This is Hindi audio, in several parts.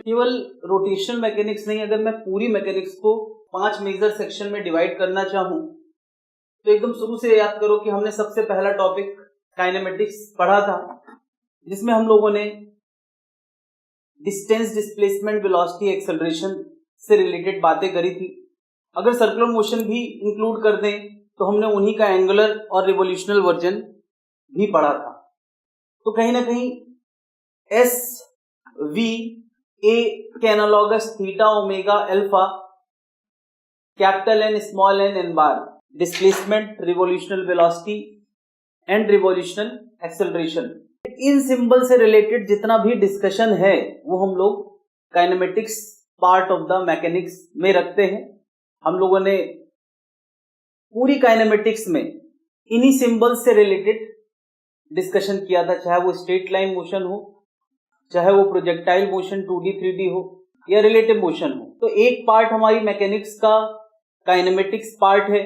केवल रोटेशनल मैकेनिक्स नहीं, अगर मैं पूरी मैकेनिक्स को 5 मेजर सेक्शन में डिवाइड करना चाहूं तो एकदम शुरू से याद करो कि हमने सबसे पहला टॉपिक काइनेमेटिक्स पढ़ा था, जिसमें हम लोगों ने डिस्टेंस, डिस्प्लेसमेंट, वेलोसिटी, एक्सेलरेशन से रिलेटेड बातें करी थी। अगर सर्कुलर मोशन भी इंक्लूड कर दें तो हमने उन्हीं का एंगुलर और रिवोल्यूशनल वर्जन भी पढ़ा था। तो कहीं ना कहीं एस वी ए के analogous theta, omega, alpha, capital N, small N, N bar, displacement, revolutional velocity and revolutional acceleration, इन सिंबल से रिलेटेड जितना भी डिस्कशन है वो हम लोग kinematics part of the mechanics में रखते हैं। हम लोगों ने पूरी काइनेमेटिक्स में इन्हीं सिंबल्स से रिलेटेड डिस्कशन किया था, चाहे वो स्ट्रेट लाइन मोशन हो, चाहे वो प्रोजेक्टाइल मोशन 2D 3D हो या रिलेटिव मोशन हो। तो एक पार्ट हमारी मैकेनिक्स का काइनेमेटिक्स पार्ट है,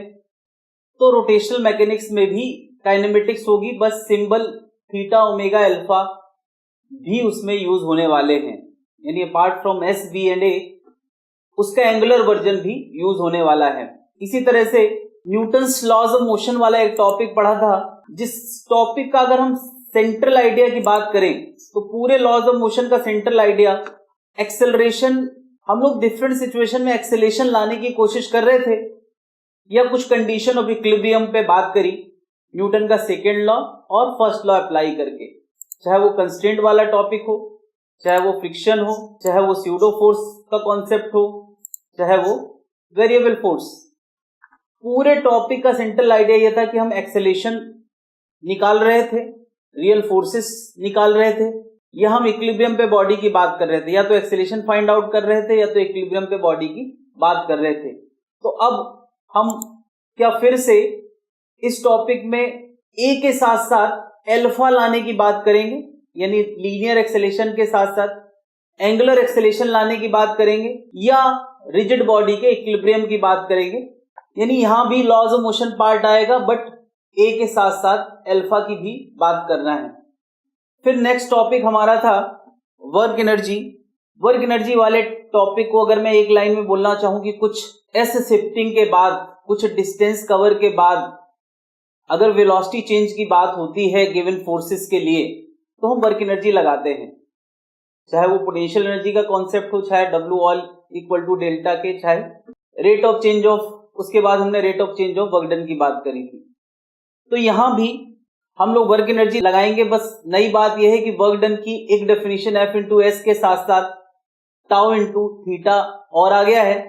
तो रोटेशनल मैकेनिक्स में भी काइनेमेटिक्स होगी, बस सिंबल थीटा, ओमेगा, अल्फा भी उसमें यूज होने वाले हैं, यानी apart from S, V and A उसका एंगुलर वर्जन भी यूज होने वाला है। इसी तरह से न्यूटन्स लॉज ऑफ मोशन वाला एक टॉपिक पढ़ा था, जिस टॉपिक का अगर हम सेंट्रल आइडिया की बात करें तो पूरे लॉज ऑफ मोशन का सेंट्रल आइडिया एक्सेलरेशन। हम लोग डिफरेंट सिचुएशन में एक्सेलेरेशन लाने की कोशिश कर रहे थे या कुछ कंडीशन ऑफ इक्विलिब्रियम पे बात करी, न्यूटन का सेकेंड लॉ और फर्स्ट लॉ अप्लाई करके, चाहे वो कंस्ट्रेंट वाला टॉपिक हो, चाहे वो फ्रिक्शन हो, चाहे वो स्यूडो फोर्स का कॉन्सेप्ट हो, चाहे वो वेरिएबल फोर्स। पूरे टॉपिक का सेंट्रल आइडिया यह था कि हम एक्सेलेरेशन निकाल रहे थे, रियल फोर्सेस निकाल रहे थे, या हम इक्विलिब्रियम पे बॉडी की बात कर रहे थे, या तो एक्सेलेरेशन फाइंड आउट कर रहे थे या तो इक्विलिब्रियम पे बॉडी की बात कर रहे थे। तो अब हम क्या फिर से इस टॉपिक में ए के साथ साथ अल्फा लाने की बात करेंगे, यानी लीनियर एक्सेलेरेशन के साथ साथ एंगुलर एक्सेलेरेशन लाने की बात करेंगे, या रिजिड बॉडी के इक्विलिब्रियम की बात करेंगे, यानी यहां भी लॉज ऑफ मोशन पार्ट आएगा, बट ए के साथ साथ अल्फा की भी बात करना है। फिर नेक्स्ट टॉपिक हमारा था वर्क एनर्जी। वर्क एनर्जी वाले टॉपिक को अगर मैं एक लाइन में बोलना चाहूं कि कुछ एस शिफ्टिंग के बाद, कुछ डिस्टेंस कवर के बाद अगर वेलोसिटी चेंज की बात होती है गिवन फोर्सेस के लिए, तो हम वर्क एनर्जी लगाते हैं, चाहे वो पोटेंशियल एनर्जी का कॉन्सेप्ट हो, चाहे W all equal to delta K, चाहे रेट ऑफ चेंज ऑफ, उसके बाद हमने rate of change of work done की बात करी थी। तो यहां भी हम लोग वर्क एनर्जी लगाएंगे, बस नई बात यह है कि वर्क डन की एक डेफिनेशन F इंटू एस के साथ साथ टाउ इंटू थीटा और आ गया है।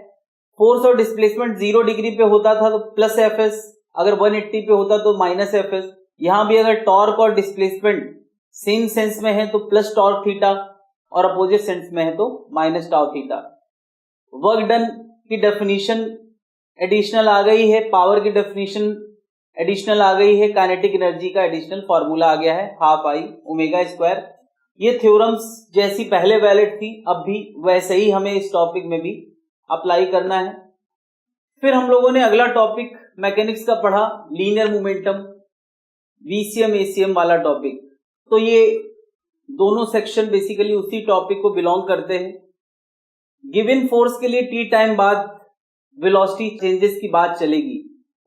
फोर्स और डिस्प्लेसमेंट 0 डिग्री पे होता था तो प्लस एफ एस, अगर 180 पे होता तो माइनस एफ एस। यहां भी अगर टॉर्क और डिस्प्लेसमेंट सेम सेंस में है तो प्लस टॉर्क थीटा और अपोजिट सेंस में है तो minus tau theta. Work done की डेफिनेशन एडिशनल आ गई है, पावर की डेफिनेशन एडिशनल आ गई है, काइनेटिक एनर्जी का एडिशनल फॉर्मूला आ गया है, हाफ आई ओमेगा स्क्वायर। ये थ्योरम्स जैसी पहले वैलिड थी, अब भी वैसे ही हमें इस टॉपिक में भी अप्लाई करना है। फिर हम लोगों ने अगला टॉपिक मैकेनिक्स का पढ़ा, लीनियर मोमेंटम, वीसीएम एसीएम वाला टॉपिक। तो ये दोनों सेक्शन बेसिकली उसी टॉपिक को बिलोंग करते हैं। गिवन फोर्स के लिए टी टाइम बाद वेलोसिटी चेंजेस की बात चलेगी।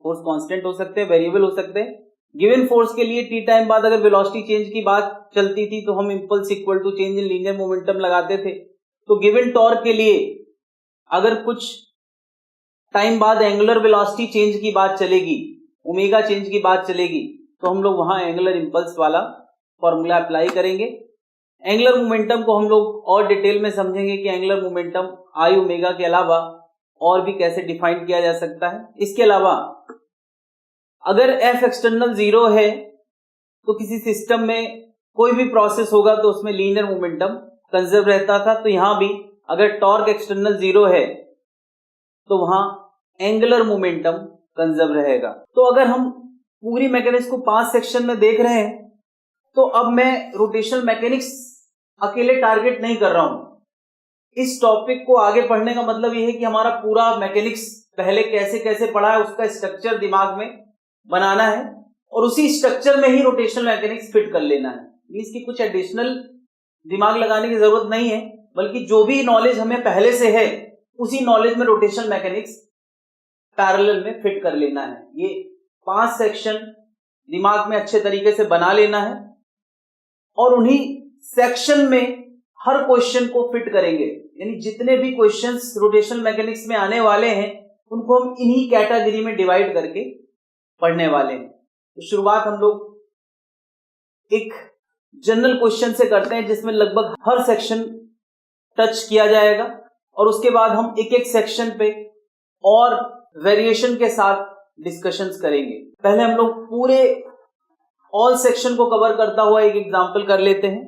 फोर्स कांस्टेंट हो सकते हैं, वेरिएबल हो सकते हैं। गिवन फोर्स के लिए टी टाइम बाद अगर वेलोसिटी चेंज की बात चलती थी तो हम impulse equal to change in linear momentum लगाते थे। तो गिवन टॉर्क के लिए अगर कुछ टाइम बाद एंगुलर वेलोसिटी चेंज की बात चलेगी, ओमेगा चेंज की बात चलेगी, तो हम लोग वहां एंगुलर इंपल्स वाला फॉर्मूला अप्लाई करेंगे। एंगुलर मोमेंटम को हम लोग और डिटेल में समझेंगे कि एंगुलर मोमेंटम आई ओमेगा के अलावा और भी कैसे डिफाइन किया जा सकता है। इसके अलावा अगर एफ एक्सटर्नल 0 है तो किसी सिस्टम में कोई भी प्रोसेस होगा तो उसमें लीनियर मोमेंटम कंजर्व रहता था। तो यहां भी अगर टॉर्क एक्सटर्नल 0 है तो वहां एंगुलर मोमेंटम कंजर्व रहेगा। तो अगर हम पूरी मैकेनिक्स को 5 सेक्शन में देख रहे हैं तो अब मैं रोटेशनल मैकेनिक्स अकेले टारगेट नहीं कर रहा हूं। इस टॉपिक को आगे पढ़ने का मतलब यह है कि हमारा पूरा मैकेनिक्स पहले कैसे कैसे पढ़ा है उसका स्ट्रक्चर दिमाग में बनाना है और उसी स्ट्रक्चर में ही रोटेशनल मैकेनिक्स फिट कर लेना है। इसकी कुछ एडिशनल दिमाग लगाने की जरूरत नहीं है, बल्कि जो भी नॉलेज हमें पहले से है उसी नॉलेज में रोटेशनल मैकेनिक्स पैरेलल में फिट कर लेना है। ये 5 सेक्शन दिमाग में अच्छे तरीके से बना लेना है और उन्हीं सेक्शन में हर क्वेश्चन को फिट करेंगे। यानी जितने भी क्वेश्चंस रोटेशनल मैकेनिक्स में आने वाले हैं उनको हम इन्हीं कैटेगरी में डिवाइड करके पढ़ने वाले हैं। तो शुरुआत हम लोग एक जनरल क्वेश्चन से करते हैं जिसमें लगभग हर सेक्शन टच किया जाएगा और उसके बाद हम एक एक सेक्शन पे और वेरिएशन के साथ डिस्कशंस करेंगे। पहले हम लोग पूरे ऑल सेक्शन को कवर करता हुआ एक एग्जांपल कर लेते हैं।